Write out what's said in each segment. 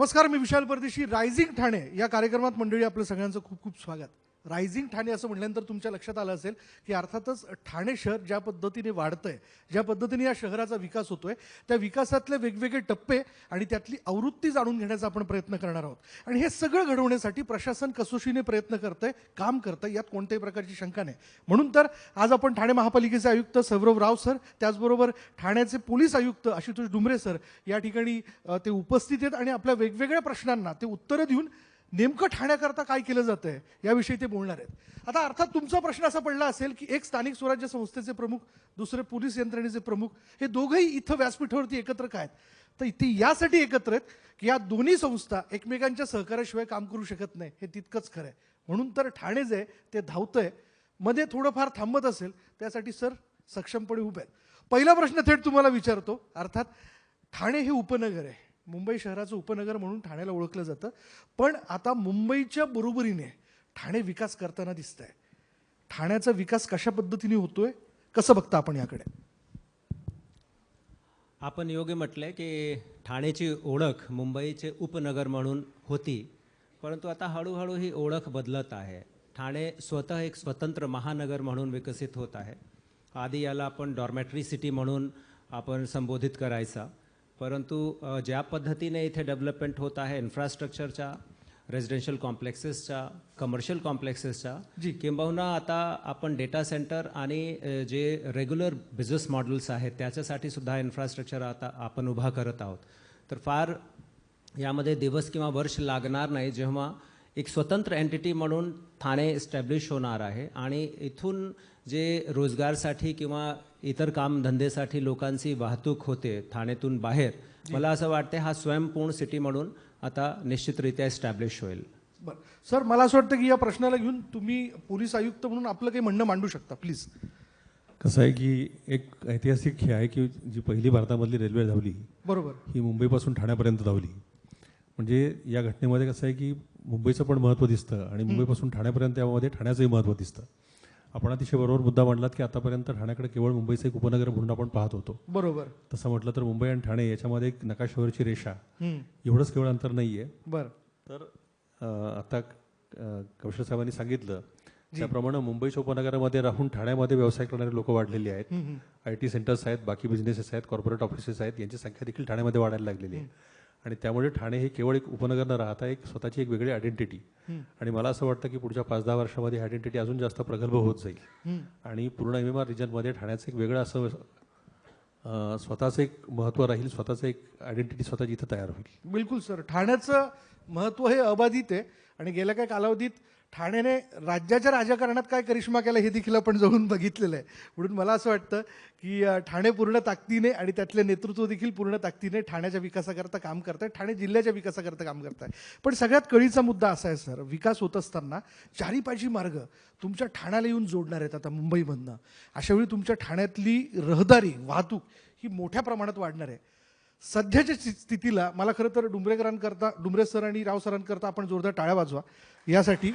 नमस्कार, मी विशाल परदेशी. रायझिंग ठाणे या कार्यक्रमात मंडळी आपलं सगळ्यांचं खूप खूप स्वागत. रायझिंग ठाणे असं म्हटल्यानंतर तुमच्या लक्षात आलं असेल की अर्थातच ठाणे शहर ज्या पद्धतीने वाढतंय, ज्या पद्धतीने या शहराचा विकास होतोय, त्या विकासातले वेगवेगळे टप्पे आणि त्यातली आवृत्ती जाणून घेण्याचा आपण प्रयत्न करणार आहोत. आणि हे सगळं घडवण्यासाठी प्रशासन कसोशीने प्रयत्न करतंय, काम करतंय, यात कोणत्याही प्रकारची शंका नाही. म्हणून तर आज आपण ठाणे महापालिकेचे आयुक्त सौरभ राव सर, त्याचबरोबर ठाण्याचे पोलीस आयुक्त आशुतोष डुमरे सर या ठिकाणी ते उपस्थित आहेत आणि आपल्या वेगवेगळ्या प्रश्नांना ते उत्तरं देऊन नेमकं ठाण्याकरता काय केलं जातंय याविषयी ते बोलणार आहेत. आता अर्थात तुमचा प्रश्न असा पडला असेल की एक स्थानिक स्वराज्य संस्थेचे प्रमुख, दुसरे पोलीस यंत्रणेचे प्रमुख, हे दोघंही इथं व्यासपीठावरती एकत्र काय आहेत? तर इथे यासाठी एकत्र आहेत की या दोन्ही संस्था एकमेकांच्या सहकार्याशिवाय काम करू शकत नाही, हे तितकंच खरं आहे. म्हणून तर ठाणे जे ते धावतंय, मध्ये थोडंफार थांबत असेल त्यासाठी सर सक्षमपणे उभे आहेत. पहिला प्रश्न थेट तुम्हाला विचारतो. अर्थात ठाणे हे उपनगर आहे, मुंबई शहराचं उपनगर म्हणून ठाण्याला ओळखलं जातं. पण आता मुंबईच्या बरोबरीने ठाणे विकास करताना दिसतंय. ठाण्याचा विकास कशा पद्धतीने होतोय, कसं बघता आपण याकडे? आपण योग्य म्हटलंय की ठाण्याची ओळख मुंबईचे उपनगर म्हणून होती, परंतु आता हळूहळू ही ओळख बदलत आहे. ठाणे स्वतः एक स्वतंत्र महानगर म्हणून विकसित होत आहे. आधी याला आपण डॉर्मेटरी सिटी म्हणून आपण संबोधित करायचा, परंतु ज्या पद्धतीने इथे डेव्हलपमेंट होत आहे इन्फ्रास्ट्रक्चरच्या, रेजिडेन्शियल कॉम्प्लेक्सेसच्या, कमर्शियल कॉम्प्लेक्सेसच्या, किंबहुना आता आपण डेटा सेंटर आणि जे रेग्युलर बिझनेस मॉडेल्स आहेत त्याच्यासाठी सुद्धा इन्फ्रास्ट्रक्चर आता आपण उभा करत आहोत. तर फार यामध्ये दिवस किंवा वर्ष लागणार नाही जेव्हा एक स्वतंत्र एंटिटी म्हणून ठाणे एस्टॅब्लिश होणार आहे आणि इथून जे रोजगारसाठी किंवा इतर कामधंदेसाठी लोकांची वाहतूक होते ठाण्यातून बाहेर, मला असं वाटतं हा स्वयंपूर्ण सिटी म्हणून आता निश्चितरित्या एस्टॅब्लिश होईल. बरं सर, मला असं वाटतं की या प्रश्नाला घेऊन तुम्ही पोलीस आयुक्त म्हणून आपलं काही म्हणणं मांडू शकता, प्लीज. कसं आहे की एक ऐतिहासिक हे आहे की जी पहिली भारतामधली रेल्वे धावली, बरोबर, ही मुंबईपासून ठाण्यापर्यंत धावली. म्हणजे या घटनेमध्ये कसं आहे की मुंबईचं पण महत्त्व दिसतं आणि मुंबईपासून ठाण्यापर्यंत यामध्ये ठाण्याचंही महत्त्व दिसतं. आपण अतिशय बरोबर मुद्दा मांडलात की आतापर्यंत ठाण्याकडे केवळ मुंबईचं एक उपनगर म्हणून आपण पाहत होतो, बरोबर. तसं म्हटलं तर मुंबई आणि ठाणे याच्यामध्ये एक नकाशावरची रेषा, एवढंच केवळ अंतर नाही आहे. बरं. तर आता कौशल साहेबांनी सांगितलं त्याप्रमाणे मुंबईच्या उपनगरामध्ये राहून ठाण्यामध्ये व्यवसाय करणारे लोक वाढलेले आहेत. IT सेंटर्स आहेत, बाकी बिझनेसेस आहेत, कॉर्पोरेट ऑफिसेस आहेत, यांची संख्या देखील ठाण्यामध्ये वाढायला लागलेली आहे. आणि त्यामुळे ठाणे हे केवळ एक उपनगर न राहता एक स्वतःची एक वेगळी आयडेंटिटी, आणि मला असं वाटतं की पुढच्या 5-10 वर्षामध्ये आयडेंटिटी अजून जास्त प्रगल्भ होत जाईल आणि पूर्ण MMR रिजनमध्ये ठाण्याचं एक वेगळं असं स्वतःचं एक महत्त्व राहील, स्वतःचं एक आयडेंटिटी स्वतःची इथं तयार होईल. बिलकुल सर, ठाण्याचं महत्त्व हे अबाधित आहे आणि गेल्या काही कालावधीत ठाण्याने राज्याच्या राजकारणात काय करिश्मा केला हे देखील आपण जवळून बघितलेलं आहे. म्हणून मला असं वाटतं की ठाणे पूर्ण ताकदीने आणि त्यातले नेतृत्व देखील पूर्ण ताकदीने ठाण्याच्या विकासाकरता काम करत आहे, ठाणे जिल्ह्याच्या विकासाकरता काम करत आहे. पण सगळ्यात कळीचा मुद्दा असा आहे सर, विकास होत असताना चारी पाची मार्ग तुमच्या ठाण्याला येऊन जोडणार आहेत आता मुंबईमधनं. अशावेळी तुमच्या ठाण्यातली रहदारी, वाहतूक ही मोठ्या प्रमाणात वाढणार आहे. सध्याच्या स्थितीला मला खरं तर डुमरे सर आणि राव सरांकरता आपण जोरदार टाळ्या वाजवा यासाठी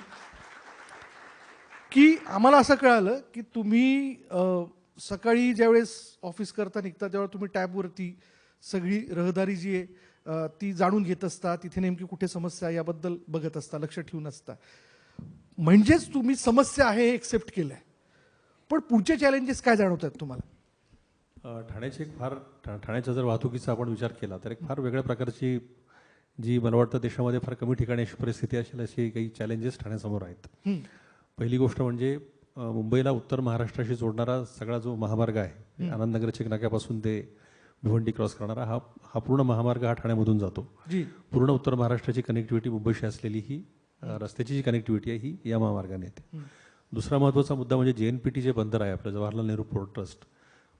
की आम्हाला असं कळालं की तुम्ही सकाळी ज्यावेळेस ऑफिस करता निघता तेव्हा तुम्ही टॅबवरती सगळी रहदारी जी आहे ती जाणून घेत असता, तिथे नेमकी कुठे समस्या याबद्दल बघत असता, लक्ष ठेवून असता. म्हणजेच तुम्ही समस्या आहे हे एक्सेप्ट केलं आहे. पण पुढचे चॅलेंजेस काय जाणवत आहेत तुम्हाला? ठाण्याची ठाण्याच्या जर वाहतुकीचा आपण विचार केला तर एक फार वेगळ्या प्रकारची, जी मला वाटतं देशामध्ये फार कमी ठिकाणी अशी परिस्थिती असेल, अशी काही चॅलेंजेस ठाण्यासमोर आहेत. पहिली गोष्ट म्हणजे मुंबईला उत्तर महाराष्ट्राशी जोडणारा सगळा जो महामार्ग आहे, आनंदनगर नाक्यापासून ते भिवंडी क्रॉस करणारा हा पूर्ण महामार्ग हा ठाण्यामधून जातो. पूर्ण उत्तर महाराष्ट्राची कनेक्टिव्हिटी मुंबईशी असलेली ही रस्त्याची जी कनेक्टिव्हिटी आहे ही या महामार्गाने येते. दुसरा महत्त्वाचा मुद्दा म्हणजे JNPT जे बंदर आहे आपलं, जवाहरलाल नेहरू पोर्ट ट्रस्ट,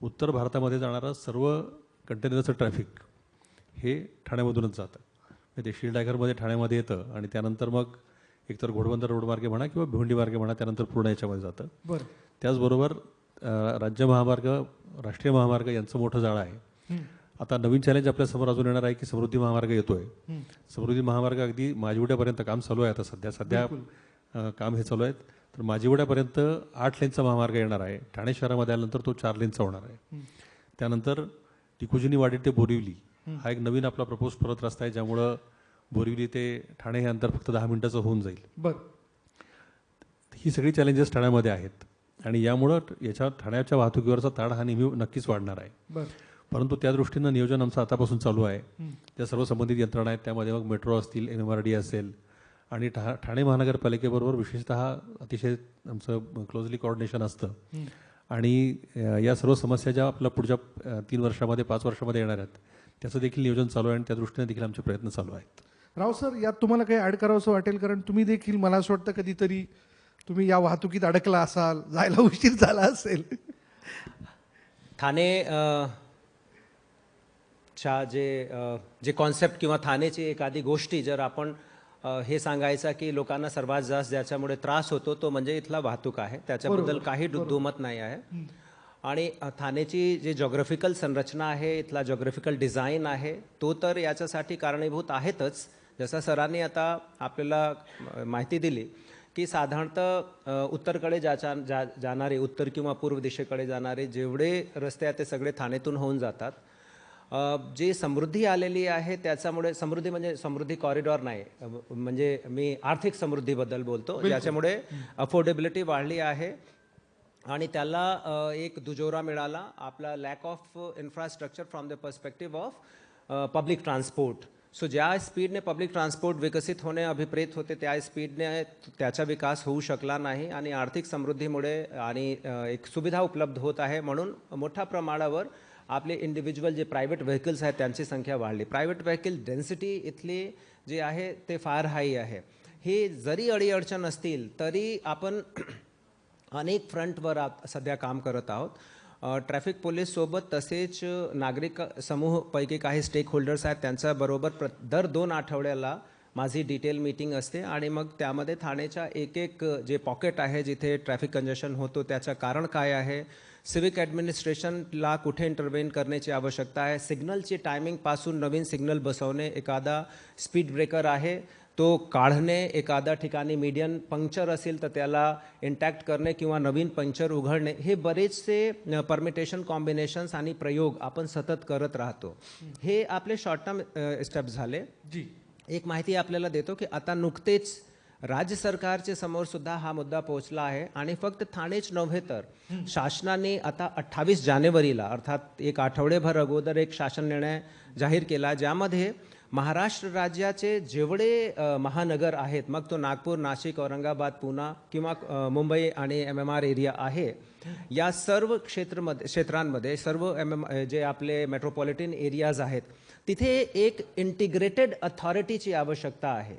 उत्तर भारतामध्ये जाणारं सर्व कंटेनरचं ट्रॅफिक हे ठाण्यामधूनच जातं. ते शील टायगरमध्ये ठाण्यामध्ये येतं आणि त्यानंतर मग एकतर घोडबंदर रोड मार्गे म्हणा किंवा भिवंडी मार्गे म्हणा, त्यानंतर पूर्ण याच्यामध्ये जातं. बरं. त्याचबरोबर राज्य महामार्ग, राष्ट्रीय महामार्ग यांचं मोठं जाळं आहे. आता नवीन चॅलेंज आपल्यासमोर अजून येणार आहे की समृद्धी महामार्ग येतोय. समृद्धी महामार्ग अगदी माजिवड्यापर्यंत काम चालू आहे. आता सध्या काम हे चालू आहे. तर माजिवड्यापर्यंत 8 लेनचा महामार्ग येणार आहे. ठाणे शहरामध्ये आल्यानंतर तो 4 लेनचा होणार आहे. त्यानंतर टिकुजिनी वाडी ते बोरिवली हा एक नवीन आपला प्रपोज परत रस्ता आहे, ज्यामुळं बोरिवली ते ठाणे हे अंतर फक्त 10 मिनिटाचं होऊन जाईल. बरं. ही सगळी चॅलेंजेस ठाण्यामध्ये आहेत आणि यामुळं याच्या ठाण्याच्या वाहतुकीवरचा ताण हा नेहमी नक्कीच वाढणार आहे. बरं. परंतु त्या दृष्टीनं नियोजन आमचं आतापासून चालू आहे. त्या सर्व संबंधित यंत्रणा आहेत, त्यामध्ये मग मेट्रो असतील, MMRD असेल आणि ठाणे महानगरपालिकेबरोबर विशेषतः अतिशय आमचं क्लोजली कोऑर्डिनेशन असतं. आणि या सर्व समस्या ज्या आपल्या पुढच्या 3 वर्षामध्ये 5 वर्षामध्ये येणार आहेत त्याचं देखील नियोजन चालू आहे आणि त्या दृष्टीने देखील आमचे प्रयत्न चालू आहेत. राव सर, यात तुम्हाला काही ॲड करावंसं वाटेल, कारण तुम्ही देखील मला असं वाटतं कधीतरी तुम्ही या वाहतुकीत अडकला असाल, जायला उशीर झाला असेल. ठाणे च्या जे कॉन्सेप्ट किंवा ठाणेची एखादी गोष्टी जर आपण हे सांगायचं की लोकांना सर्वात जास्त ज्याच्यामुळे त्रास होतो तो म्हणजे इथला वाहतूक आहे, त्याच्याबद्दल काही दुमत नाही आहे. आणि ठाणेची जी जॉग्राफिकल संरचना आहे, इथला जॉग्राफिकल डिझाईन आहे, तो तर याच्यासाठी कारणीभूत आहेतच. जसं सरांनी आता आपल्याला माहिती दिली की साधारणतः उत्तरकडे जाणारे, उत्तर किंवा पूर्व दिशेकडे जाणारे जेवढे रस्ते आहेत ते सगळे ठाणेतून होऊन जातात. जी समृद्धी आलेली आहे त्याच्यामुळे, समृद्धी म्हणजे समृद्धी कॉरिडॉर नाही, म्हणजे मी आर्थिक समृद्धीबद्दल बोलतो, ज्याच्यामुळे अफोर्डेबिलिटी वाढली आहे आणि त्याला एक दुजोरा मिळाला. आपला lack of infrastructure from the perspective of public transport. So ज्या स्पीडने पब्लिक ट्रान्सपोर्ट विकसित होणे अभिप्रेत होते त्या स्पीडने त्याचा विकास होऊ शकला नाही आणि आर्थिक समृद्धीमुळे आणि एक सुविधा उपलब्ध होत आहे म्हणून मोठ्या प्रमाणावर आपले इंडिव्हिज्युअल जे प्रायव्हेट व्हेकल्स आहेत त्यांची संख्या वाढली. प्रायव्हेट व्हेकल डेन्सिटी इथली जी आहे ते फार हाय आहे. हे जरी अडीअडचण असतील तरी आपण अनेक फ्रंटवर सध्या काम करत आहोत. ट्रॅफिक पोलीससोबत तसेच नागरिक समूहपैकी काही स्टेक होल्डर्स आहेत त्यांच्याबरोबर दर 2 आठवड्याला माझी डिटेल मीटिंग असते आणि मग त्यामध्ये ठाण्याच्या एक जे पॉकेट आहे जिथे ट्रॅफिक कंजेशन होतो त्याचं कारण काय आहे, सिविक ॲडमिनिस्ट्रेशनला कुठे इंटरव्हेन करण्याची आवश्यकता आहे, सिग्नलची टायमिंगपासून नवीन सिग्नल बसवणे, एखादा स्पीड ब्रेकर आहे तो काढणे, एखाद्या ठिकाणी मीडियन पंक्चर असेल तर त्याला इंटॅक्ट करणे किंवा नवीन पंक्चर उघडणे, हे बरेचसे परमिटेशन कॉम्बिनेशन्स आणि प्रयोग आपण सतत करत राहतो. हे आपले शॉर्ट टर्म स्टेप्स झाले. जी, एक माहिती आपल्याला देतो की आता नुकतेच राज्य सरकारचे समोर सुद्धा हा मुद्दा पोहोचला आहे आणि फक्त ठाणेच नव्हे तर शासनाने आता 28 जानेवारीला अर्थात एक आठवडेभर अगोदर एक शासन निर्णय जाहीर केला ज्यामध्ये महाराष्ट्र राज्याचे जेवढे महानगर आहेत, मग तो नागपूर, नाशिक, औरंगाबाद, पुणे किंवा मुंबई आणि MMR एरिया आहे, या सर्व क्षेत्रांमध्ये सर्व जे आपले मेट्रोपॉलिटन एरियाज आहेत तिथे एक इंटिग्रेटेड अथॉरिटीची आवश्यकता आहे.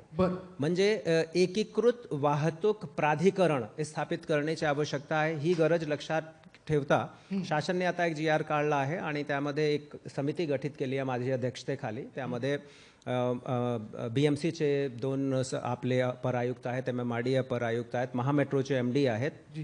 म्हणजे एकीकृत वाहतूक प्राधिकरण स्थापित करण्याची आवश्यकता आहे. ही गरज लक्षात ठेवता शासनाने आता एक GR काढला आहे आणि त्यामध्ये एक समिती गठीत केली आहे माझ्या अध्यक्षतेखाली. त्यामध्ये BMCचे 2 आपले अपर आयुक्त आहेत, MMRD अपर आयुक्त आहेत, महामेट्रोचे MD आहेत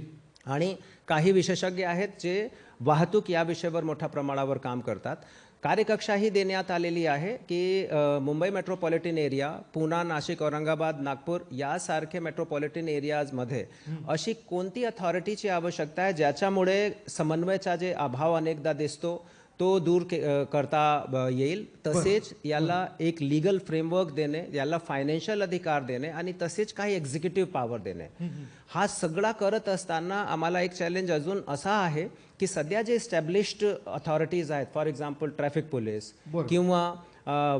आणि काही विशेषज्ञ आहेत जे वाहतूक या विषयावर मोठ्या प्रमाणावर काम करतात. कार्यकक्षाही देण्यात आलेली आहे की मुंबई मेट्रोपॉलिटन एरिया, पुणे, नाशिक, औरंगाबाद, नागपूर यासारखे मेट्रोपॉलिटन एरियाजमध्ये अशी कोणती अथॉरिटीची आवश्यकता आहे ज्याच्यामुळे समन्वयाचा जे अभाव अनेकदा दिसतो तो दूर करता येईल. तसेच याला एक लीगल फ्रेमवर्क देणे, याला फायनान्शियल अधिकार देणे आणि तसेच काही एक्झिक्युटिव्ह पॉवर देणे. हा सगळा करत असताना आम्हाला एक चॅलेंज अजून असा आहे की सध्या जे एस्टॅब्लिश्ड अथॉरिटीज आहेत, फॉर एक्झाम्पल ट्रॅफिक पोलीस किंवा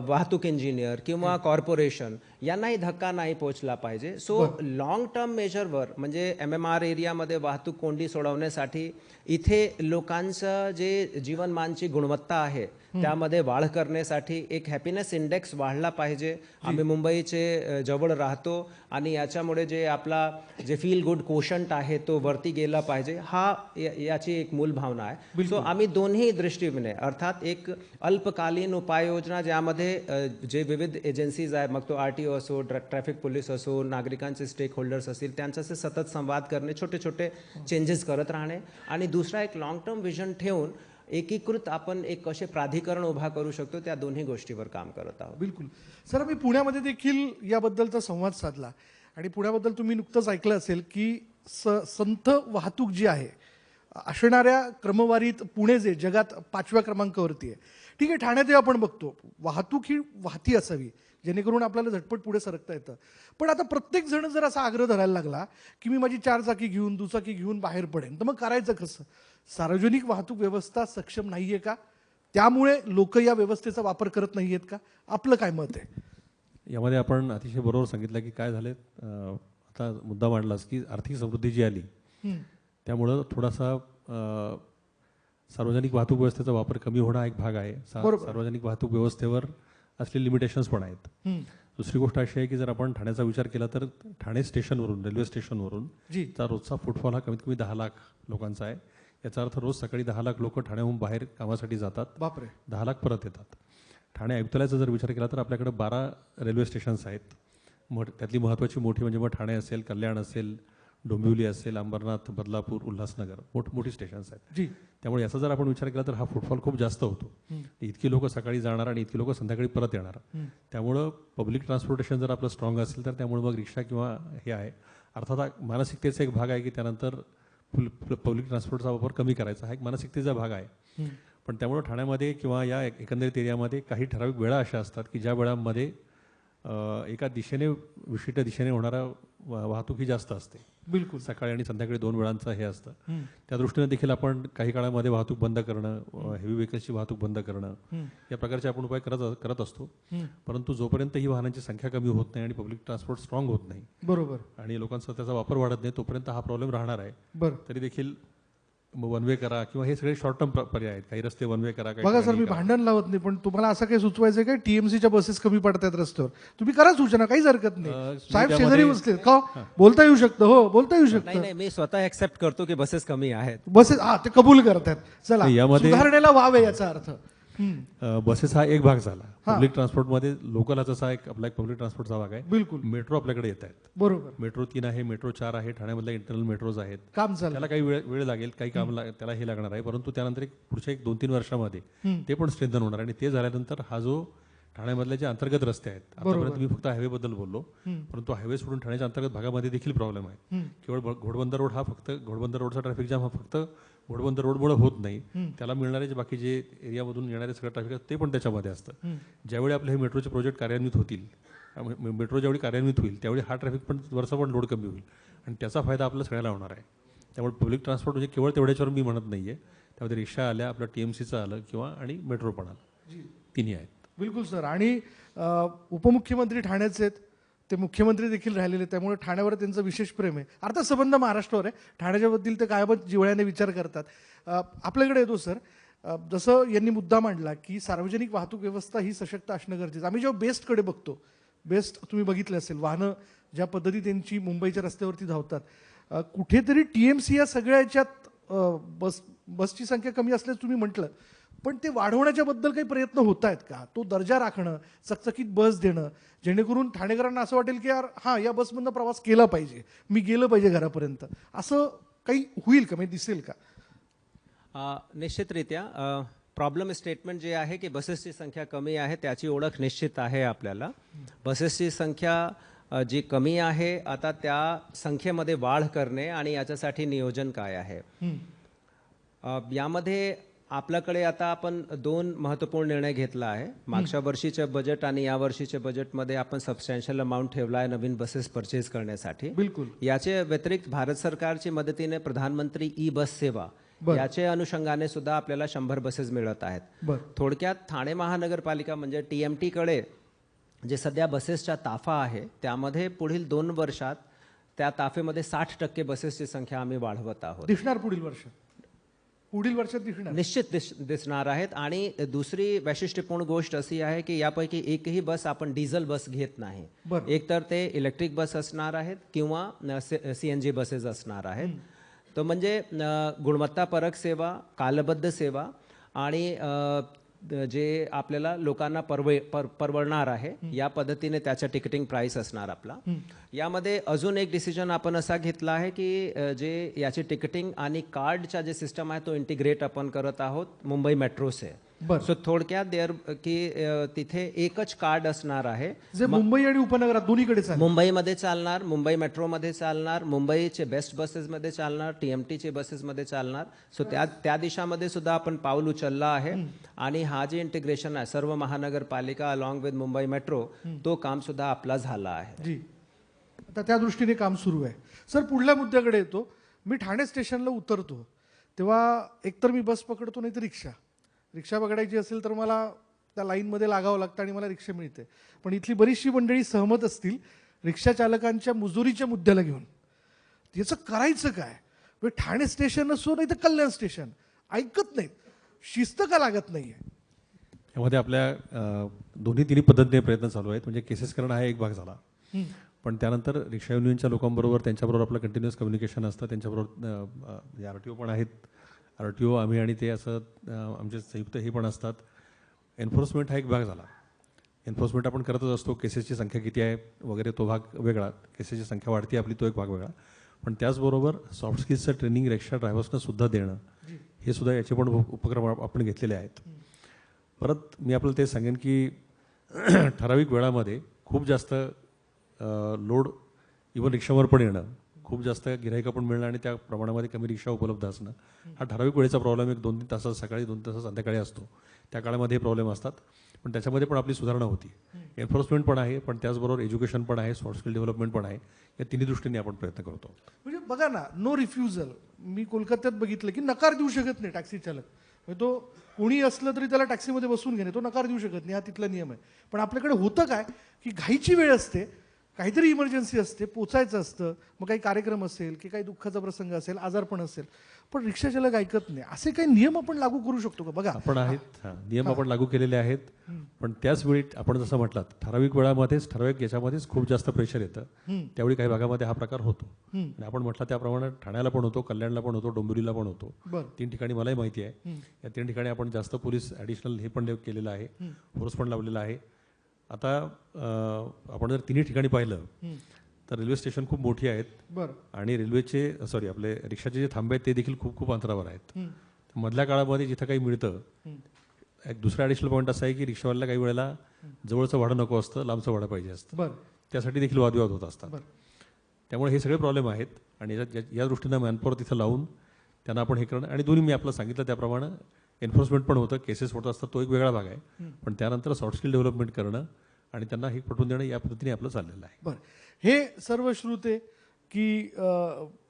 वाहतूक इंजिनियर किंवा कॉर्पोरेशन, यांनाही धक्का नाही पोहोचला पाहिजे. सो लॉंग टर्म मेजरवर म्हणजे MMR एरियामध्ये वाहतूक कोंडी सोडवण्यासाठी इथे लोकांचं जे जीवनमानची गुणवत्ता आहे त्यामध्ये वाढ करण्यासाठी एक हॅपीनेस इंडेक्स वाढला पाहिजे. आम्ही मुंबईचे जवळ राहतो आणि याच्यामुळे जे आपला जे फील गुड कोशंट आहे तो वरती गेला पाहिजे, हा याची एक मूल भावना आहे. सो आम्ही दोन्ही दृष्टीने अर्थात एक अल्पकालीन उपाययोजना ज्यामध्ये जे विविध एजन्सीज आहेत, मग तो RTO असो, ट्रॅफिक पोलीस असो, नागरिकांचे स्टेक होल्डर्स असतील, त्यांच्याशी सतत संवाद करणे, छोटे छोटे चेंजेस करत राहणे आणि दुसरा एक लॉंग टर्म विजन ठेवून एकीकृत आपण एक कसे प्राधिकरण उभा करू शकतो त्या दोन्ही गोष्टीवर काम करत आहोत. बिलकुल सर, मी पुण्यामध्ये देखील याबद्दलचा संवाद साधला आणि पुण्याबद्दल तुम्ही नुकतंच ऐकलं असेल की संथ वाहतूक जी आहे असणाऱ्या क्रमवारीत पुणे जे जगात 5व्या क्रमांकावरती आहे. ठीक आहे, ठाण्यातही आपण बघतो वाहतूक ही वाहती असावी जेणेकरून आपल्याला झटपट पुढे सरकता येतं. पण आता प्रत्येक जण जर असा आग्रह धरायला लागला की मी माझी 4 चाकी घेऊन दुचाकी घेऊन बाहेर पडेन, तर मग करायचं कसं? सार्वजनिक वाहतूक व्यवस्था सक्षम नाहीये का? त्यामुळे लोक या व्यवस्थेचा वापर करत नाहीयेत का? आपलं काय मत आहे? यामध्ये आपण अतिशय बरोबर सांगितलं की काय झाले, आता मुद्दा मांडलास की आर्थिक समृद्धी जी आली त्यामुळं थोडासा सार्वजनिक वाहतूक व्यवस्थेचा वापर कमी होणं हा एक भाग आहे. सार्वजनिक वाहतूक व्यवस्थेवर असलेले लिमिटेशन्स पण आहेत. दुसरी गोष्ट अशी आहे की जर आपण ठाण्याचा विचार केला तर ठाणे स्टेशनवरून, रेल्वे स्टेशनवरून चा रोजचा फुटफॉल हा कमीत कमी 10 लाख लोकांचा आहे. याचा अर्थ रोज सकाळी 10 लाख लोक ठाण्याहून बाहेर कामासाठी जातात. बापरे. 10 लाख परत येतात. ठाणे आयुक्तालयाचा जर विचार केला तर आपल्याकडे 12 रेल्वे स्टेशन्स आहेत. त्यातली महत्त्वाची मोठी म्हणजे मग ठाणे असेल, कल्याण असेल, डोंबिवली असेल, अंबरनाथ, बदलापूर, उल्हासनगर मोठी स्टेशन्स आहेत. जी. त्यामुळे याचा जर आपण विचार केला तर हा फुटफॉल खूप जास्त होतो. इतकी लोक सकाळी जाणार आणि इतकी लोक संध्याकाळी परत येणार. त्यामुळं पब्लिक ट्रान्सपोर्टेशन जर आपलं स्ट्रॉंग असेल तर त्यामुळे मग रिक्षा किंवा हे आहे. अर्थात मानसिकतेचा एक भाग आहे की त्यानंतर पब्लिक ट्रान्सपोर्टचा वापर कमी करायचा हा एक मानसिकतेचा भाग आहे. पण त्यामुळे ठाण्यामध्ये किंवा या एकंदरीत एरियामध्ये काही ठराविक वेळा अशा असतात की ज्या वेळांमध्ये एका दिशेने विशिष्ट दिशेने होणारा वाहतूक ही जास्त असते. बिलकुल. सकाळी आणि संध्याकाळी 2 वेळांचं हे असतं. त्या दृष्टीने देखील आपण काही काळामध्ये वाहतूक बंद करणं, हेवी व्हेकल्सची वाहतूक बंद करणं या प्रकारचे आपण उपाय करत असतो. परंतु जोपर्यंत ही वाहनांची संख्या कमी होत नाही आणि पब्लिक ट्रान्सपोर्ट स्ट्रॉंग होत नाही, बरोबर, आणि लोकांचा त्याचा वापर वाढत नाही, तोपर्यंत हा प्रॉब्लेम राहणार आहे. बरं. तरी देखील वन वे करा किंवा हे सगळे शॉर्ट टर्म पर्याय आहेत. काही रस्ते वन वे करा. बघा सर, मी भांडण लावत नाही, पण तुम्हाला असं काही सुचवायचं काय? टीएमसीच्या बसेस कमी पडतात रस्त्यावर, तुम्ही करा सूचना, काहीच हरकत नाही. साहेब शेजारी बसले का? बोलता येऊ शकतं. हो, बोलता येऊ शकतं. नाही, मी स्वतः ऍक्सेप्ट करतो की बसेस कमी आहेत. बसेस ते कबूल करतात. चला, यामध्ये सुधारणेला वाव आहे याचा अर्थ. बसेस हा एक भाग झाला. पब्लिक ट्रान्सपोर्टमध्ये लोकल हा जसा आपला एक पब्लिक ट्रान्सपोर्टचा भाग आहे. बिलकुल. मेट्रो आपल्याकडे येत आहेत. बरोबर. मेट्रो 3 आहे, मेट्रो 4 आहे. ठाण्यामधल्या इंटरनल मेट्रोज आहेत. काम चालू. त्याला काही वेळ लागेल, काही काम त्याला हे लागणार आहे. परंतु त्यानंतर पुढच्या 1-2-3 वर्षामध्ये ते पण स्ट्रेंथन होणार. आणि ते झाल्यानंतर हा जो ठाण्यामधले जे अंतर्गत रस्ते आहेत, आतापर्यंत मी फक्त हायवे बद्दल बोललो, परंतु हायवे सोडून ठाण्याच्या अंतर्गत भागामध्ये देखील प्रॉब्लेम आहे. केवळ घोडबंदर रोड हा फक्त घोडबंदर रोडचा ट्रॅफिक जाम हा फक्त घोडबंदर रोडमुळे होत नाही. त्याला मिळणारे जे बाकी जे एरियामधून येणारे सगळं ट्रॅफिक ते पण त्याच्यामध्ये असतं. ज्यावेळी आपले हे मेट्रोचे प्रोजेक्ट कार्यान्वित होतील, मेट्रो ज्यावेळी कार्यान्वित होईल त्यावेळी हा ट्रॅफिक पण वरचा पण लोड कमी होईल आणि त्याचा फायदा आपल्याला सगळ्याला होणार आहे. त्यामुळे पब्लिक ट्रान्सपोर्ट म्हणजे केवळ तेवढ्याच्यावर मी म्हणत नाहीये. त्यामध्ये रिक्षा आल्या, आपलं टीएमसीचं आलं किंवा आणि मेट्रो पण आलं, तिन्ही आहेत. बिलकुल सर. आणि उपमुख्यमंत्री ठाण्याचे आहेत, ते मुख्यमंत्री देखील राहिलेले, त्यामुळे ठाण्यावर त्यांचं विशेष प्रेम आहे. अर्थात संबंध महाराष्ट्रावर आहे. ठाण्याच्याबद्दल ते कायमच जिव्हाळ्याने विचार करतात. आपल्याकडे येतो सर, जसं यांनी मुद्दा मांडला की सार्वजनिक वाहतूक व्यवस्था ही सशक्त असणं गरजेचं. आम्ही जेव्हा बेस्टकडे बघतो, बेस्ट तुम्ही बघितलं असेल, वाहनं ज्या पद्धती त्यांची मुंबईच्या रस्त्यावरती धावतात, कुठेतरी टीएमसी या सगळ्या याच्यात बसची संख्या कमी असल्याचं तुम्ही म्हटलं, पण ते वाढवण्याच्या बद्दल काही प्रयत्न होत आहेत का? तो दर्जा राखणं, चकचकीत बस देणं, जेणेकरून ठाणेकरांना असं वाटेल की यार हां, या बसमधनं प्रवास केला पाहिजे, मी गेलं पाहिजे घरापर्यंत, असं काही होईल का? म्हणजे दिसेल का? निश्चितरित्या प्रॉब्लेम स्टेटमेंट जे आहे की बसेसची संख्या कमी आहे त्याची ओळख निश्चित आहे आपल्याला. बसेसची संख्या जी कमी आहे, आता त्या संख्येमध्ये वाढ करणे आणि याच्यासाठी नियोजन काय आहे. यामध्ये आपल्याकडे आता आपण 2 महत्त्वपूर्ण निर्णय घेतला आहे. मागच्या वर्षीचे बजेट आणि या वर्षीच्या बजेटमध्ये आपण सबस्टॅन्शियल अमाऊंट ठेवला आहे नवीन बसेस परचेज करण्यासाठी. बिलकुल. याचे व्यतिरिक्त भारत सरकारच्या मदतीने प्रधानमंत्री ई बस सेवा याचे अनुषंगाने सुद्धा आपल्याला 100 बसेस मिळत आहेत. थोडक्यात ठाणे महानगरपालिका म्हणजे TMT कडे जे सध्या बसेसचा ताफा आहे त्यामध्ये पुढील 2 वर्षात त्या ताफेमध्ये 60% बसेसची संख्या आम्ही वाढवत आहोत. दिसणार पुढील वर्षात दिसणार, निश्चित दिसणार आहेत. आणि दुसरी वैशिष्ट्यपूर्ण गोष्ट अशी आहे की यापैकी एकही बस आपण डिझेल बस घेत नाही. एक तर ते इलेक्ट्रिक बस असणार आहेत किंवा CNG बसेस असणार आहेत. तो म्हणजे गुणवत्तापरक सेवा, कालबद्ध सेवा आणि जे आपल्याला लोकांना परवडणार आहे या पद्धतीने त्याच्या तिकिटिंग प्राइस असणार आपला. यामध्ये अजून एक डिसिजन आपण असा घेतला आहे की जे याची तिकिटिंग आणि कार्डचा जे सिस्टम आहे तो इंटिग्रेट आपण करत आहोत मुंबई मेट्रो से. बरं. सो थोडक्यात तिथे एकच कार्ड असणार आहे. जे मुंबई आणि उपनगरात दोन्हीकडे चालेल. मुंबईमध्ये चालणार, मुंबई मेट्रोमध्ये चालणार, मुंबईचे बेस्ट बसेसमध्ये चालणार, TMTचे बसेसमध्ये चालणार. सो त्या दिशामध्ये सुद्धा आपण पाऊल उचललं आहे. आणि हा जे इंटिग्रेशन आहे सर्व महानगरपालिका अलॉंग विथ मुंबई मेट्रो, तो काम सुद्धा आपला झाला आहे. जी, आता त्या दृष्टीने काम सुरू आहे. सर, पुढल्या मुद्द्याकडे येतो. मी ठाणे स्टेशनला उतरतो तेव्हा एकतर मी बस पकडतो, नाही तर रिक्षा पकडायची असेल तर मला त्या लाईनमध्ये लागावं लागतं आणि मला रिक्षा मिळते. पण इथली बरीचशी मंडळी सहमत असतील रिक्षा चालकांच्या मुजुरीच्या मुद्द्याला घेऊन. याचं करायचं काय? म्हणजे ठाणे स्टेशन असो नाही तर कल्याण स्टेशन, ऐकत नाहीत. शिस्त का लागत नाहीये? यामध्ये आपल्या दोन्ही तिन्ही पद्धतीने प्रयत्न चालू आहेत. म्हणजे केसेस करणं हा एक भाग झाला, पण त्यानंतर रिक्षा युनियनच्या लोकांबरोबर त्यांच्याबरोबर आपलं कंटिन्युअस कम्युनिकेशन असतं. त्यांच्याबरोबर RTO पण आहेत. RTO आम्ही आणि ते असं आमचे संयुक्त हे पण असतात. एन्फोर्समेंट हा एक भाग झाला. एन्फोर्समेंट आपण करतच असतो. केसेसची संख्या किती आहे वगैरे तो भाग वेगळा. केसेसची संख्या वाढते आपली, तो एक भाग वेगळा. पण त्याचबरोबर सॉफ्ट स्किल्सचं ट्रेनिंग रिक्षा ड्रायव्हर्सना सुद्धा देणं, हे सुद्धा याचे पण उपक्रम आपण घेतलेले आहेत. परत मी आपल्याला ते सांगेन की ठराविक वेळामध्ये खूप जास्त लोड इव्हन रिक्षावर पण येणं, खूप जास्त गिराईका पण मिळणं आणि त्या प्रमाणामध्ये कमी रिक्षा उपलब्ध असणं, हा ठराविक वेळेचा प्रॉब्लेम एक 2-3 तासात सकाळी, 2 तासात संध्याकाळी असतो. त्या काळामध्ये हे प्रॉब्लेम असतात. पण त्याच्यामध्ये पण आपली सुधारणा होती. एन्फोर्समेंट पण आहे, पण त्याचबरोबर एज्युकेशन पण आहे, सॉफ्ट स्किल डेव्हलपमेंट पण आहे. या तिन्ही दृष्टीने आपण प्रयत्न करतो. म्हणजे बघा ना, नो रिफ्युजल. मी कोलकात्यात बघितलं की नकार देऊ शकत नाही टॅक्सी चालक. म्हणजे तो कोणी असलं तरी त्याला टॅक्सीमध्ये बसून घेणे, तो नकार देऊ शकत नाही. हा तिथला नियम आहे. पण आपल्याकडे होतं काय की घाईची वेळ असते, काहीतरी इमर्जन्सी असते, पोचायचं असतं, मग काही कार्यक्रम असेल की काही दुःखाचा प्रसंग असेल, आजारपण असेल, पण रिक्षा चालक ऐकत नाही. असे काही नियम आपण लागू करू शकतो का? बघा, आपण आहेत, नियम आपण लागू केलेले आहेत. पण त्याच वेळी आपण जसं म्हटलात, ठराविक वेळामध्येच ठराविक याच्यामध्येच खूप जास्त प्रेशर येतं. त्यावेळी काही भागामध्ये हा प्रकार होतो. आणि आपण म्हटलं त्याप्रमाणे ठाण्याला पण होतो, कल्याणला पण होतो, डोंबिवलीला पण होतो. 3 ठिकाणी मलाही माहिती आहे. या 3 ठिकाणी आपण जास्त पोलीस ॲडिशनल हे पण केलेलं आहे, फोर्स पण लावलेला आहे. आता आपण जर तिन्ही ठिकाणी पाहिलं तर रेल्वे स्टेशन खूप मोठी आहेत. बरं. आणि आपले रिक्षाचे जे थांबे आहेत ते देखील खूप खूप अंतरावर आहेत. मधल्या काळामध्ये जिथं काही मिळतं, एक दुसरा ॲडिशनल पॉईंट असा आहे की रिक्षावाल्याला काही वेळेला जवळचं भाडं नको असतं, लांबचं भाडं पाहिजे असतं. बरं. त्यासाठी देखील वादविवाद होत असतात. बरं. त्यामुळे हे सगळे प्रॉब्लेम आहेत. आणि या दृष्टीनं मॅनपॉवर तिथं लावून त्यांना आपण हे करणं, आणि दोन्ही मी आपलं सांगितलं त्याप्रमाणे एन्फोर्समेंट पण होतं, केसेस होत असतात, तो एक वेगळा भाग आहे. पण त्यानंतर सॉफ्ट स्किल डेव्हलपमेंट करणं आणि त्यांना हे पटवून देणं, या पद्धतीने आपलं चाललेलं आहे. बरं. हे सर्व श्रुते की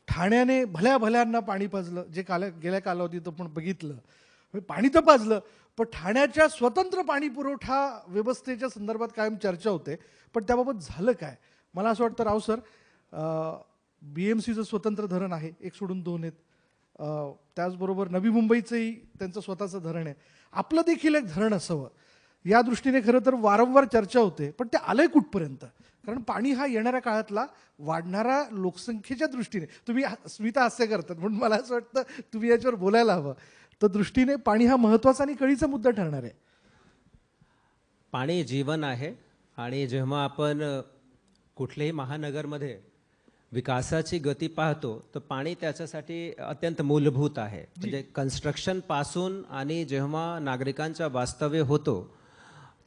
ठाण्याने भल्यांना पाणी पाजलं, जे गेल्या कालावधीत आपण बघितलं. म्हणजे पाणी तर पाजलं, पण ठाण्याच्या स्वतंत्र पाणी पुरवठा व्यवस्थेच्या संदर्भात कायम चर्चा होते. पण त्याबाबत झालं काय? मला असं वाटतं राव सर, BMCचं स्वतंत्र धरण आहे, 1 सोडून 2 आहेत. त्याचबरोबर नवी मुंबईचंही त्यांचं स्वतःचं धरण आहे. आपलं देखील एक धरण असावं या दृष्टीने खरं तर वारंवार चर्चा होते. पण ते आलंय कुठपर्यंत? कारण पाणी हा येणाऱ्या काळातला वाढणाऱ्या लोकसंख्येच्या दृष्टीने, तुम्ही स्मिता हास्य करतात म्हणून मला असं वाटतं तुम्ही याच्यावर बोलायला हवं. तर दृष्टीने पाणी हा महत्त्वाचा आणि कळीचा मुद्दा ठरणार आहे. पाणी जीवन आहे. आणि जेव्हा आपण कुठल्याही महानगरमध्ये विकासाची गती पाहतो तर पाणी त्याच्यासाठी अत्यंत मूलभूत आहे. म्हणजे कन्स्ट्रक्शन पासून आणि जेव्हा नागरिकांचा वास्तव्य होतो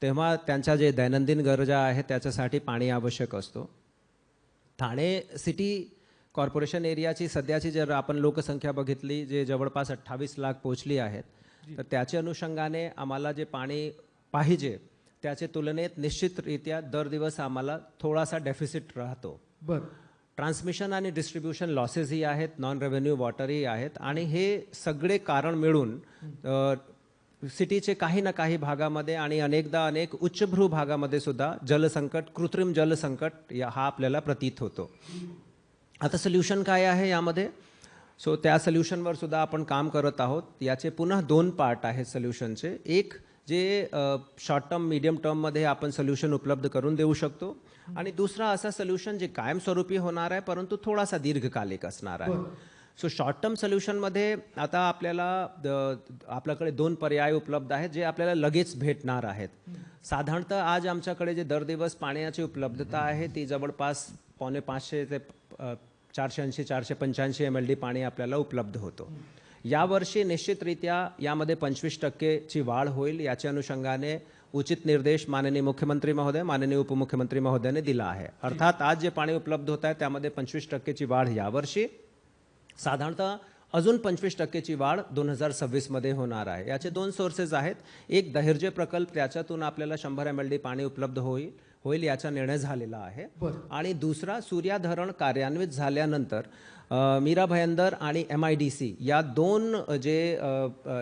तेव्हा त्यांच्या जे दैनंदिन गरजा आहेत त्याच्यासाठी पाणी आवश्यक असतो. ठाणे सिटी कॉर्पोरेशन एरियाची सध्याची जर आपण लोकसंख्या बघितली, जे जवळपास 28 लाख पोहोचली आहेत, तर त्याच्या अनुषंगाने आम्हाला जे पाणी पाहिजे त्याच्या तुलनेत निश्चितरित्या दर दिवस आम्हाला थोडासा डेफिसिट राहतो. बरं. ट्रान्समिशन आणि डिस्ट्रीब्युशन लॉसेसही आहेत, नॉन रेव्हेन्यू वॉटरही आहेत. आणि हे सगळे कारण मिळून सिटीचे काही ना काही भागामध्ये आणि अनेक उच्चभ्रू भागामध्ये सुद्धा जलसंकट, कृत्रिम जलसंकट हा आपल्याला प्रतीत होतो. आता सोल्युशन काय आहे यामध्ये? सो त्या सोल्युशनवर सुद्धा आपण काम करत आहोत. याचे पुन्हा 2 पार्ट आहेत सोल्युशनचे. एक जे शॉर्ट टर्म, मीडियम टर्ममध्ये आपण सोल्युशन उपलब्ध करून देऊ शकतो, आणि दुसरा असा सोल्युशन जे कायमस्वरूपी होणार आहे परंतु थोडासा दीर्घकालिक असणार आहे. सो शॉर्ट टर्म सोल्युशनमध्ये आता आपल्याकडे 2 पर्याय उपलब्ध आहेत जे आपल्याला लगेच भेटणार आहेत. साधारणतः आज आमच्याकडे जे दर दिवस पाण्याची उपलब्धता आहे ती जवळपास 550 ते 480-485 MLD पाणी आपल्याला उपलब्ध होतो. यावर्षी निश्चितरित्या यामध्ये 25%ची वाढ होईल. याच्या अनुषंगाने उचित निर्देश माननीय मुख्यमंत्री महोदय, माननीय उपमुख्यमंत्री महोदयाने दिला आहे. अर्थात आज जे पाणी उपलब्ध होत आहे त्यामध्ये 25%ची वाढ यावर्षी, साधारणतः अजून 25%ची वाढ 2026 मध्ये होणार आहे. याचे 2 सोर्सेस आहेत. एक दहिर्जे प्रकल्प, त्याच्यातून आपल्याला 100 MLD पाणी उपलब्ध होईल याचा निर्णय झालेला आहे. आणि दुसरा, सूर्या धरण कार्यान्वित झाल्यानंतर मीरा भयंदर आणि MIDC या 2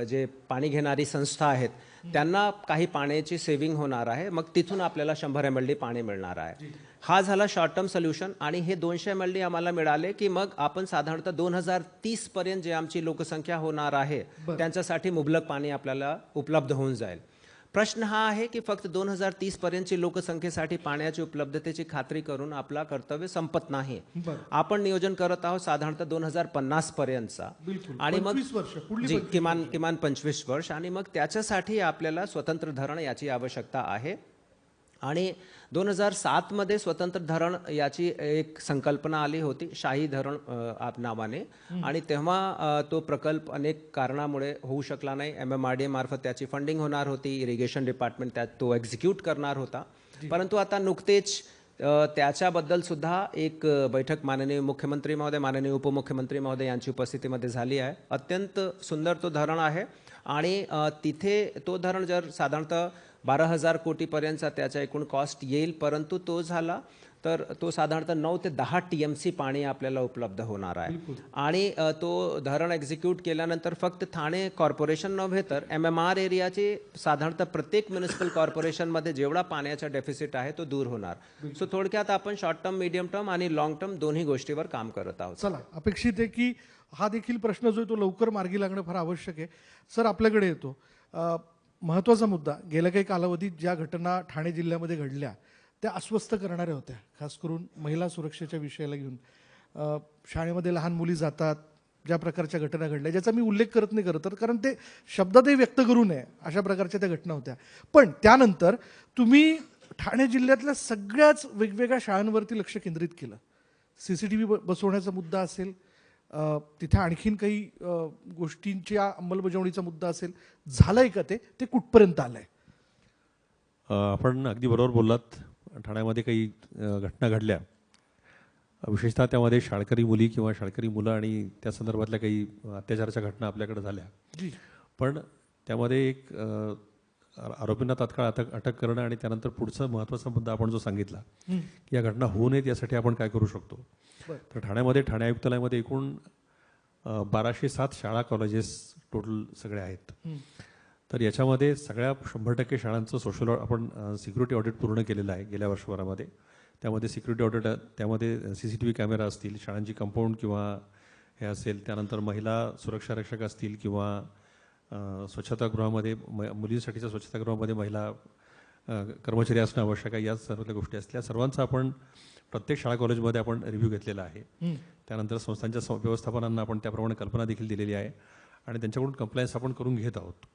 जे पाणी घेणारी संस्था आहेत त्यांना काही पाण्याची सेव्हिंग होणार आहे. मग तिथून आपल्याला 100 MLD पाणी मिळणार आहे. हा झाला शॉर्ट टर्म सोल्युशन. आणि हे 200 MLD आम्हाला मिळाले की मग आपण साधारणतः 2030 पर्यंत जे आमची लोकसंख्या होणार आहे त्यांच्यासाठी मुबलक पाणी आपल्याला उपलब्ध होऊन जाईल. प्रश्न हा आहे की फक्त 2030 पर्यंतची लोकसंख्येसाठी पाण्याची उपलब्धतेची खात्री करून आपला कर्तव्य संपत नाही. आपण नियोजन करत आहोत साधारणतः 2050 पर्यंतचा. आणि मग 25 वर्ष पुढली जी किमान 25 वर्ष. आणि मग त्याच्यासाठी आपल्याला स्वतंत्र धरण याची आवश्यकता आहे. आणि 2007 मध्ये स्वतंत्र धरण याची एक संकल्पना आली होती शाही धरण नावाने. आणि तेव्हा तो प्रकल्प अनेक कारणामुळे होऊ शकला नाही. MMRDA मार्फत त्याची फंडिंग होणार होती. इरिगेशन डिपार्टमेंट त्यात तो एक्झिक्यूट करणार होता. परंतु आता नुकतेच त्याच्याबद्दल सुद्धा एक बैठक माननीय मुख्यमंत्री महोदय, माननीय उपमुख्यमंत्री महोदय यांची उपस्थितीमध्ये झाली आहे. अत्यंत सुंदर तो धरण आहे. आणि तिथे तो धरण जर साधारणतः 12,000 कोटीपर्यंतचा त्याचा एकूण कॉस्ट येईल. परंतु तो झाला तर तो साधारणतः 9 ते 10 TMC पाणी आपल्याला उपलब्ध होणार आहे. आणि तो धरण एक्झिक्यूट केल्यानंतर फक्त ठाणे कॉर्पोरेशन नव्हे तर MMR एरियाचे साधारणतः प्रत्येक म्युनिसिपल कॉर्पोरेशनमध्ये जेवढा पाण्याचा डेफिसिट आहे तो दूर होणार. सो थोडक्यात आपण शॉर्ट टर्म, मीडियम टर्म आणि लॉंग टर्म दोन्ही गोष्टीवर काम करत आहोत. चला, अपेक्षित आहे की हा देखील प्रश्न जो आहे तो लवकर मार्गी लागणं फार आवश्यक आहे. सर, आपल्याकडे येतो. महत्त्वाचा मुद्दा, गेल्या काही कालावधीत ज्या घटना ठाणे जिल्ह्यामध्ये घडल्या त्या अस्वस्थ करणाऱ्या होत्या, खास करून महिला सुरक्षेच्या विषयाला घेऊन. शाळेमध्ये लहान मुली जातात, ज्या प्रकारच्या घटना घडल्या, ज्याचा मी उल्लेख करत नाही खरं तर, कारण ते शब्दातही व्यक्त करू नये अशा प्रकारच्या त्या घटना होत्या. पण त्यानंतर तुम्ही ठाणे जिल्ह्यातल्या सगळ्याच वेगवेगळ्या शाळांवरती लक्ष केंद्रित केलं. CCTV बसवण्याचा मुद्दा असेल, तिथे आणखीन काही गोष्टींच्या अंमलबजावणीचा मुद्दा असेल, झालंय का ते कुठपर्यंत आलंय? आपण अगदी बरोबर बोललात. ठाण्यामध्ये काही घटना घडल्या, विशेषतः त्यामध्ये शाळकरी मुली किंवा शाळकरी मुलं आणि त्या संदर्भातल्या काही अत्याचाराच्या घटना आपल्याकडे झाल्या. पण त्यामध्ये एक आरोपींना तात्काळ अटक करणं आणि त्यानंतर पुढचा महत्त्वाचा मुद्दा आपण जो सांगितला की या घटना होऊ नयेत यासाठी आपण काय करू शकतो. तर ठाण्यामध्ये ठाणे आयुक्तालयामध्ये एकूण 1207 शाळा, कॉलेजेस टोटल सगळे आहेत. तर याच्यामध्ये सगळ्या 100% शाळांचं सोशल आपण सिक्युरिटी ऑडिट पूर्ण केलेलं आहे गेल्या वर्षभरामध्ये. त्यामध्ये सिक्युरिटी ऑडिट, त्यामध्ये CCTV कॅमेरा असतील, शाळांची कंपाऊंड किंवा हे असेल, त्यानंतर महिला सुरक्षा रक्षक असतील किंवा स्वच्छतागृहामध्ये मुलींसाठीच्या स्वच्छतागृहामध्ये महिला कर्मचारी असणं आवश्यक आहे, या सर्व गोष्टी असल्या सर्वांचा आपण प्रत्येक शाळा कॉलेजमध्ये आपण रिव्ह्यू घेतलेला आहे. त्यानंतर संस्थांच्या व्यवस्थापनांना आपण त्याप्रमाणे कल्पना देखील दिलेली आहे आणि त्यांच्याकडून कंप्लायन्स आपण करून घेत आहोत.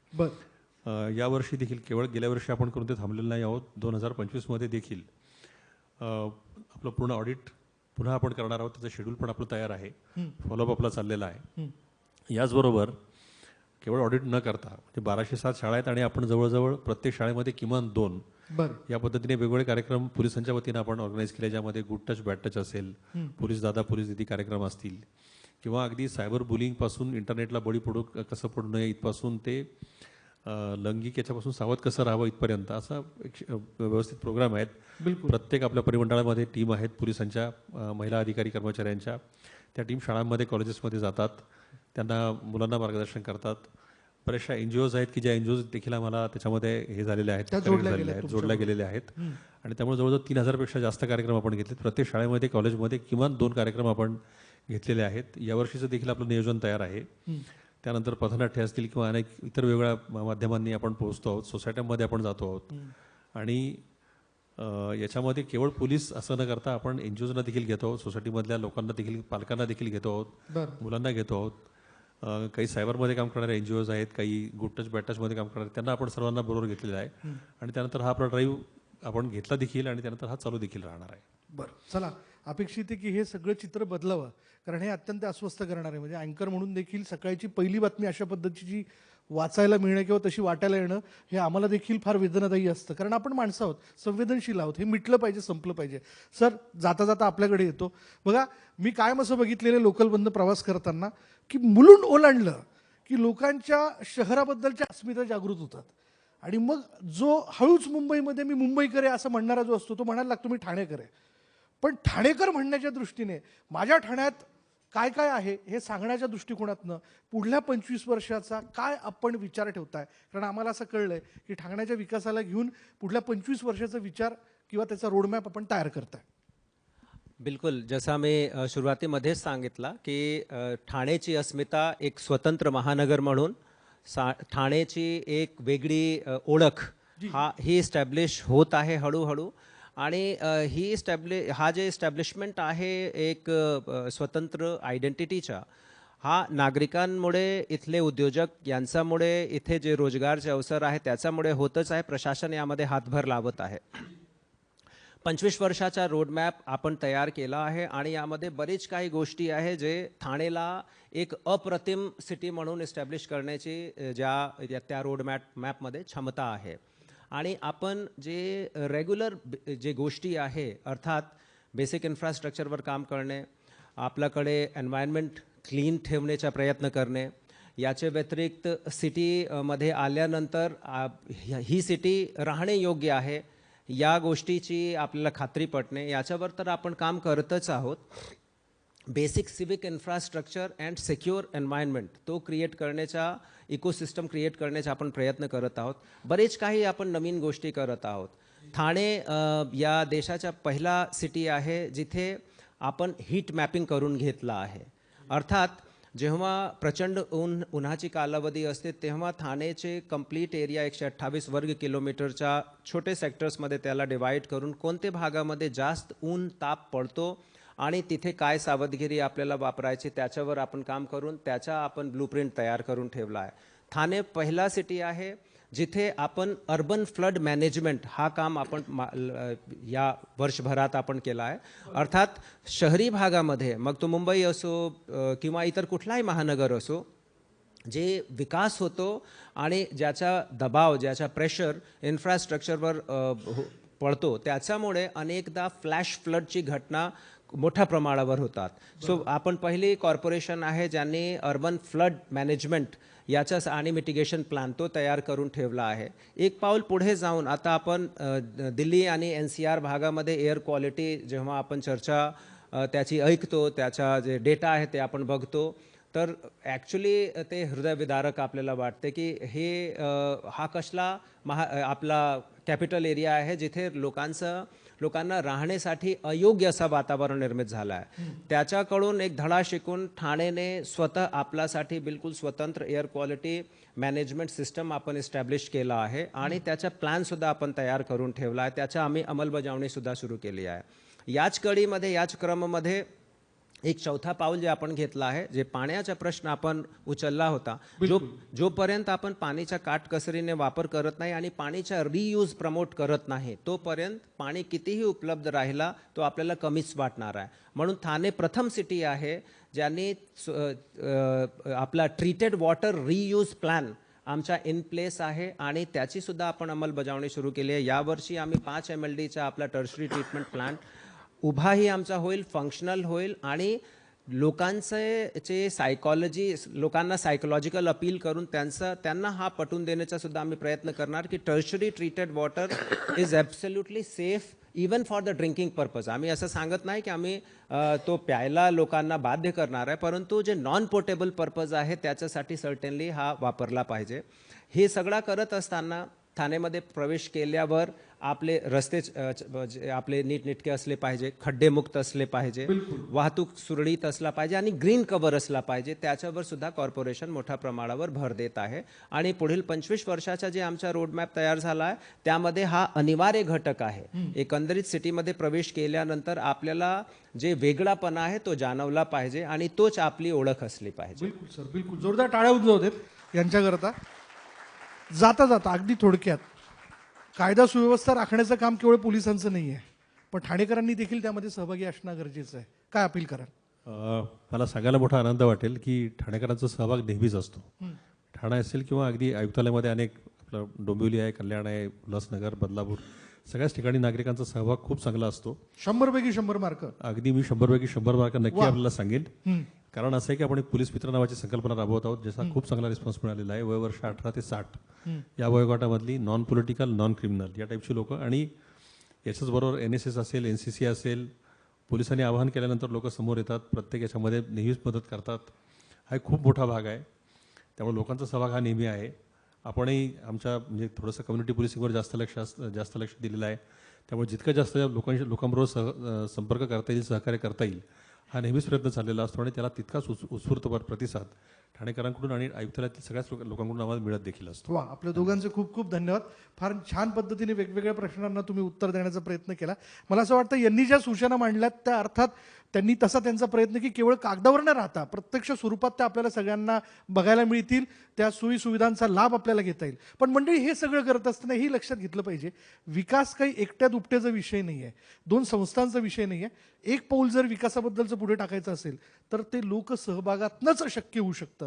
यावर्षी देखील, केवळ गेल्या वर्षी आपण करून ते थांबलेलं नाही आहोत, 2025 मध्ये देखील आपलं पूर्ण ऑडिट पुन्हा आपण करणार आहोत. त्याचं शेड्यूल पण आपलं तयार आहे, फॉलोअप आपला चाललेला आहे. याचबरोबर केवळ ऑडिट न करता, म्हणजे 1207 शाळा आहेत आणि आपण जवळजवळ प्रत्येक शाळेमध्ये किमान 2 या पद्धतीने वेगवेगळे कार्यक्रम पोलिसांच्या वतीनं आपण ऑर्गनाईज केले, ज्यामध्ये गुड टच बॅड टच असेल, पोलीस दादा पोलीस दिदी कार्यक्रम असतील किंवा अगदी सायबर बुलिंग पासून इंटरनेटला बळी पडू कसं पडू नये इथपासून ते लैंगिक याच्यापासून सावध कसं राहावं इथपर्यंत असा एक व्यवस्थित प्रोग्राम आहेत. प्रत्येक आपल्या परिमंडळामध्ये टीम आहेत पोलिसांच्या, महिला अधिकारी कर्मचाऱ्यांच्या. त्या टीम शाळांमध्ये कॉलेजेसमध्ये जातात, त्यांना मुलांना मार्गदर्शन करतात. बऱ्याचशा NGOs आहेत की ज्या NGOs देखील आम्हाला त्याच्यामध्ये हे झालेले आहेत, जोडल्या गेलेले आहेत. आणि त्यामुळे जवळजवळ 3000 पेक्षा जास्त कार्यक्रम आपण घेतले. प्रत्येक शाळेमध्ये कॉलेजमध्ये किमान 2 कार्यक्रम आपण घेतलेले आहेत. यावर्षीचं देखील आपलं नियोजन तयार आहे. त्यानंतर पथनाट्य असतील किंवा अनेक इतर वेगवेगळ्या माध्यमांनी आपण पोहोचतो आहोत, सोसायट्यांमध्ये आपण जातो आहोत. आणि याच्यामध्ये केवळ पोलीस असं न करता आपण NGOsना देखील घेतो आहोत, सोसायटीमधल्या लोकांना देखील, पालकांना देखील घेतो आहोत, मुलांना घेतो आहोत. काही सायबरमध्ये काम करणारे NGOs आहेत, काही गुड टच बॅड टचमध्ये काम करणारे, त्यांना आपण सर्वांना बरोबर घेतलेला आहे. आणि त्यानंतर हा आपला ड्राईव्ह आपण घेतला देखील आणि त्यानंतर हा चालू देखील राहणार आहे. बरं, चला अपेक्षित आहे की हे सगळं चित्र बदलावं, कारण हे अत्यंत अस्वस्थ करणार आहे. म्हणजे अँकर म्हणून देखील सकाळची पहिली बातमी अशा पद्धतीची वाचायला मिळणं किंवा तशी वाटायला येणं हे आम्हाला देखील फार वेदनादायी असतं, कारण आपण माणसं आहोत, संवेदनशील आहोत. हे मिटलं पाहिजे, संपलं पाहिजे. सर, जाता जाता आपल्याकडे येतो. बघा, मी कायम असं बघितलेलं लोकलमधनं प्रवास करताना की मुलुंड ओलांडलं की लोकांच्या शहराबद्दलच्या अस्मिता जागृत होतात, आणि मग जो हळूच मुंबईमध्ये मी मुंबईकर आहे असं म्हणणारा जो असतो तो म्हणायला लागतो मी ठाणेकर आहे. पण ठाणेकर म्हणण्याच्या दृष्टीने माझ्या ठाण्यात काय काय आहे हे सांगण्याच्या दृष्टिकोनातनं पुढल्या 25 वर्षाचा काय आपण विचार ठेवताय? कारण आम्हाला असं कळलंय की ठाण्याच्या विकासाला घेऊन पुढल्या 25 वर्षाचा विचार किंवा त्याचा रोडमॅप आपण तयार करताय. बिलकुल, जसा मी सुरुवातीमध्येच सांगितला की ठाणेची अस्मिता एक स्वतंत्र महानगर म्हणून ठाणेची एक वेगळी ओळख ही इस्टॅब्लिश होत आहे हळूहळू. आणि हा जे इस्टॅब्लिशमेंट आहे एक स्वतंत्र आयडेंटिटीचा, हा नागरिकांमुळे, इथले उद्योजक यांच्यामुळे, इथे जे रोजगारचे अवसर आहे त्याच्यामुळे होतच आहे. प्रशासन यामध्ये हातभार लावत आहे. 25 वर्षाचा रोडमॅप आपण तयार केला आहे आणि यामध्ये बरीच काही गोष्टी आहे जे ठाणेला एक अप्रतिम सिटी म्हणून इस्टॅब्लिश करण्याची त्या मॅपमध्ये क्षमता आहे. आणि आपण जे रेग्युलर जे गोष्टी आहे, अर्थात बेसिक इन्फ्रास्ट्रक्चरवर काम करणे, आपल्याकडे एन्व्हायरमेंट क्लीन ठेवण्याचा प्रयत्न करणे, याच्या व्यतिरिक्त सिटीमध्ये आल्यानंतर ही सिटी राहणे योग्य आहे या गोष्टीची आपल्याला खात्री पटणे, याच्यावर तर आपण काम करतच आहोत. Basic civic infrastructure and secure environment तो क्रिएट करण्याचा, इकोसिस्टम क्रिएट करण्याचा आपण प्रयत्न करत आहोत. बरेच काही आपण नवीन गोष्टी करत आहोत. ठाणे या देशाचा पहिला सिटी आहे जिथे आपण हीट मॅपिंग करून घेतलं आहे. अर्थात जेव्हा प्रचंड उन्हाची कालावधी असते तेव्हा ठाणेचे कंप्लीट एरिया 128 वर्ग किलोमीटरच्या छोटे सेक्टर्समध्ये त्याला डिवाईड करून कोणत्या भागामध्ये जास्त ऊन ताप पडतो आणि तिथे काय सावधगिरी आपल्याला वापरायची त्याच्यावर आपण काम करून त्याचा आपण ब्लूप्रिंट तयार करून ठेवला आहे. ठाणे पहिला सिटी आहे जिथे आपण अर्बन फ्लड मॅनेजमेंट हा काम आपण या वर्षभरात आपण केला आहे. अर्थात शहरी भागामध्ये, मग तो मुंबई असो किंवा इतर कुठलाही महानगर असो, जे विकास होतो आणि ज्याचा दबाव, ज्याचा प्रेशर इन्फ्रास्ट्रक्चरवर पडतो त्याच्यामुळे अनेकदा फ्लॅश फ्लडची घटना मोठ्या प्रमाणावर होतात. सो आपण पहिली कॉर्पोरेशन आहे ज्यांनी अर्बन फ्लड मॅनेजमेंट याचा आणि मिटिगेशन प्लॅन तो तयार करून ठेवला आहे. एक पाऊल पुढे जाऊन आता आपण दिल्ली आणि NCR भागामध्ये एअर क्वालिटी जेव्हा आपण चर्चा त्याची ऐकतो, त्याचा जे डेटा आहे ते आपण बघतो, तर ॲक्च्युली ते हृदयविदारक आपल्याला वाटते की हा कसला आपला कॅपिटल एरिया आहे जिथे लोकांना राहण्यासाठी अयोग्य असं वातावरण निर्मित झालं आहे. त्याच्याकडून एक धडा शिकून ठाणेने स्वतः आपल्यासाठी बिलकुल स्वतंत्र एअर क्वालिटी मॅनेजमेंट सिस्टम आपण इस्टॅब्लिश केला आहे आणि त्याचा प्लॅनसुद्धा आपण तयार करून ठेवला आहे. त्याच्या आम्ही अंमलबजावणीसुद्धा सुरू केली आहे. याच कडीमध्ये, याच क्रमामध्ये एक चौथा पाऊल जे आपण घेतला आहे, जे पाण्याचा प्रश्न आपण उचलला होता, जोपर्यंत आपण पाणीच्या काटकसरीने वापर करत नाही आणि पाणीचा रियूज प्रमोट करत नाही तोपर्यंत पाणी कितीही उपलब्ध राहिला तो आपल्याला कमीच वाटणार आहे. म्हणून ठाणे प्रथम सिटी आहे ज्यांनी आपला ट्रीटेड वॉटर रियूज प्लॅन आमच्या इन प्लेस आहे आणि त्याची सुद्धा आपण अंमलबजावणी सुरू केली आहे. यावर्षी आम्ही 5 MLDचा आपला टर्शरी ट्रीटमेंट प्लांट उभाही आमचा होईल, फंक्शनल होईल आणि लोकांचे लोकांना सायकोलॉजिकल अपील करून त्यांना हा पटवून देण्याचा सुद्धा आम्ही प्रयत्न करणार की tertiary treated water is absolutely safe even for the drinking purpose. आम्ही असं सांगत नाही की आम्ही तो प्यायला लोकांना बाध्य करणार आहे, परंतु जे नॉन पोर्टेबल पर्पज आहे त्याच्यासाठी सर्टनली हा वापरला पाहिजे. हे सगळं करत असताना ठाणेमध्ये प्रवेश केल्यावर आपले रस्ते आपले नीटनेटके असले पाहिजे, खड्डेमुक्त असले पाहिजे, वाहतूक सुरळीत असला पाहिजे आणि ग्रीन कव्हर असला पाहिजे. त्याच्यावर सुद्धा कॉर्पोरेशन मोठ्या प्रमाणावर भर देत आहे आणि पुढील 25 वर्षाचा जे आमचा रोडमॅप तयार झाला आहे त्यामध्ये हा अनिवार्य घटक आहे. एकंदरीत सिटीमध्ये प्रवेश केल्यानंतर आपल्याला जे वेगळापणा आहे तो जाणवला पाहिजे आणि तोच आपली ओळख असली पाहिजे. बिलकुल सर, बिलकुल. जोरदार टाळ्या उद्भवत आहेत यांच्याकरता. जाता जाता अगदी थोडक्यात, कायदा सुव्यवस्था राखण्याचं काम केवळ पोलिसांचं नाही आहे, पण ठाणेकरांनी देखील त्यामध्ये सहभागी असणं गरजेचं आहे. काय अपील कराल? मला सांगायला मोठा आनंद वाटेल की ठाणेकरांचा सहभाग नेहमीच असतो. ठाणे असेल किंवा अगदी आयुक्तालयामध्ये अनेक आपलं डोंबिवली आहे, कल्याण आहे, उल्हासनगर, बदलापूर सगळ्याच ठिकाणी नागरिकांचा सहभाग खूप चांगला असतो. 100 पैकी 100 मार्क. अगदी मी 100 पैकी 100 मार्क नक्की आपल्याला सांगेन. कारण असं आहे की आपण एक पोलीस मित्र नावाची संकल्पना राबवत आहोत, ज्याचा खूप चांगला रिस्पॉन्स मिळालेला आहे. वयवर्ष 18 ते 60 या वयोगटामधली नॉन पॉलिटिकल, नॉन क्रिमिनल या टाईपची लोक, आणि याच्याच बरोबर NSS असेल, NCC असेल, पोलिसांनी आवाहन केल्यानंतर लोक समोर येतात, प्रत्येक याच्यामध्ये नेहमीच मदत करतात. हा एक खूप मोठा भाग आहे. त्यामुळे लोकांचा सहभाग हा नेहमी आहे. आपणही आमच्या म्हणजे थोडंसं कम्युनिटी पोलिसिंगवर जास्त लक्ष दिलेलं आहे. त्यामुळे जितकं जास्त लोकांबरोबर संपर्क करता येईल, सहकार्य करता येईल, हा नेहमीच प्रयत्न चाललेला असतो आणि त्याला तितकाच उत्स्फूर्त प्रतिसाद ठाणेकरांकडून आणि आयुक्तालयातील सगळ्याच लोकांकडून आम्हाला मिळत देखील असतो. वा, आपल्या दोघांचे खूप खूप धन्यवाद. फार छान पद्धतीने वेगवेगळ्या प्रश्नांना तुम्ही उत्तर देण्याचा प्रयत्न केला. मला असं वाटतं यांनी ज्या सूचना मांडल्यात त्या अर्थात त्यांनी तसा त्यांचा प्रयत्न की केवळ कागदावर न राहता प्रत्यक्ष स्वरूपात त्या आपल्याला सगळ्यांना बघायला मिळतील, त्या सोयी सुविधांचा लाभ आपल्याला घेता येईल. पण मंडळी, हे सगळं करत असताना हे लक्षात घेतलं पाहिजे, विकास काही एकट्या दुपट्याचा विषय नाही आहे, दोन संस्थांचा विषय नाही आहे. एक पाऊल जर विकासाबद्दलचं पुढे टाकायचं असेल तर ते लोकसहभागातनंच शक्य होऊ शकतं.